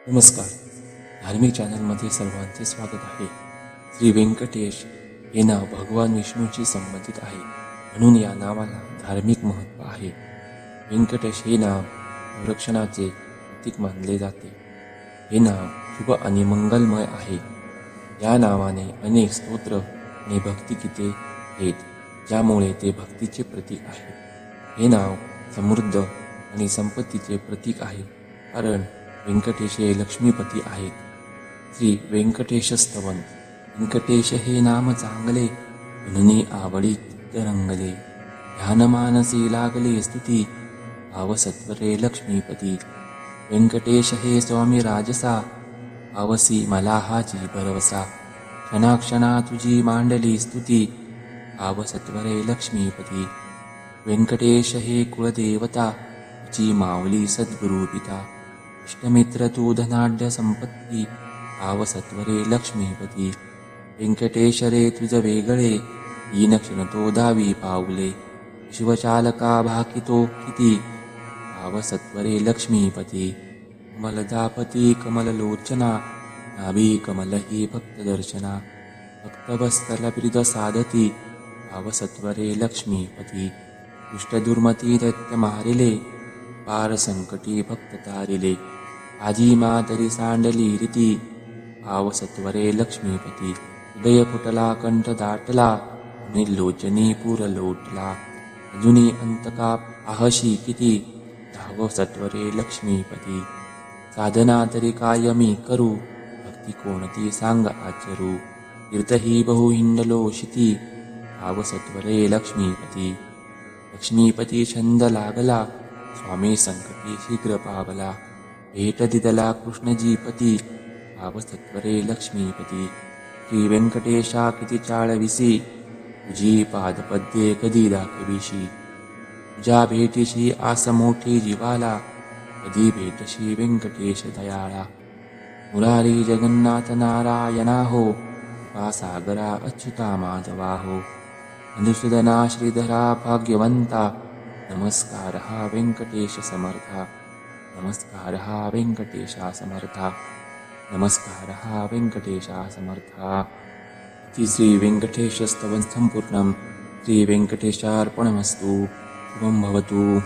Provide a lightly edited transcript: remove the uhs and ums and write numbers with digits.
नमस्कार. धार्मिक चॅनलमध्ये सर्वांचे स्वागत आहे. श्री व्यंकटेश हे नाव भगवान विष्णूशी संबंधित आहे, म्हणून या नावाला धार्मिक महत्त्व आहे. व्यंकटेश हे नाव संरक्षणाचे प्रतीक मानले जाते. हे नाव शुभ आणि मंगलमय आहे. या नावाने अनेक स्तोत्र आणि भक्तिगीते आहेत, ज्यामुळे ते भक्तीचे प्रतीक आहे. हे नाव समृद्ध आणि संपत्तीचे प्रतीक आहे, कारण व्यंकटेश हे लक्ष्मीपती आहेत. श्री व्यंकटेश स्तवन. व्यंकटेश हे नाम चांगले, म्हणून आवडीत रंगले. ध्यान मानसी लागले स्तुती, भाव सत्वरे लक्ष्मीपती. व्यंकटेश हे स्वामी राजसा, आवसी मला हाची भरवसा. क्षणाक्षणा तुझी मांडली स्तुती, भाव सत्वरे लक्ष्मीपती. व्यंकटेश हे कुळदेवता, तुझी माऊली सद्गुरु पिता. इष्टमित्र तू धनाढ्य संपत्ती, भाव सत्वरे लक्ष्मीपती. व्यंकटेश रे तुझ वेगळे, दीनक्षण तो दावी पावले. शिवचालका भाकितो किती, भाव सत्वरे लक्ष्मीपती. कमलदापती कमललोचना, नाभी कमल ही भक्तदर्शना. भक्तवत्सल साधती, भाव सत्वरे लक्ष्मीपती. दुष्टदुर्मती दैत्य मारिले, पार संकटी भक्त तारिले. आजी मातरी सांडली रीती, भाव सत्वरे लक्ष्मीपती. हृदय फुटला कंठ दाटला, निर्लोचनी पूर लोटला. अजुनी अंतका आहशी किती, धाव सत्वरे लक्ष्मीपती. साधना तरी काय मी करू, भक्ती कोणती सांग आचरू. तीर्थ ही बहु हिंडलो शिती, भाव सत्वरे लक्ष्मीपती. लक्ष्मीपती छंद लागला, स्वामी संकटी शीघ्र पावला. भेट दिदला कृष्णजीपती, भाव सत्वरे लक्ष्मीपती. श्री व्यंकटेशा किती चाळविसी, तुझी पादपद्ये कधी दाखविशी. तुझ्या भेटीशी आस मोठी जीवाला, कधी भेटशी व्यंकटेश दयाळा. मुरारी जगन्नाथ नारायणा हो, कृपासागरा अच्युता माधवा हो. मधुसूदना श्रीधरा भाग्यवंता, नमस्कार हा व्यंकटेश समर्था. नमस्कार हा व्यंकटेशा समर्था. नमस्कार हा व्यंकटेशा समर्था. इति श्री व्यंकटेश स्तवन संपूर्णं. श्री व्यंकटेशार्पणमस्तु. शुभं भवतु.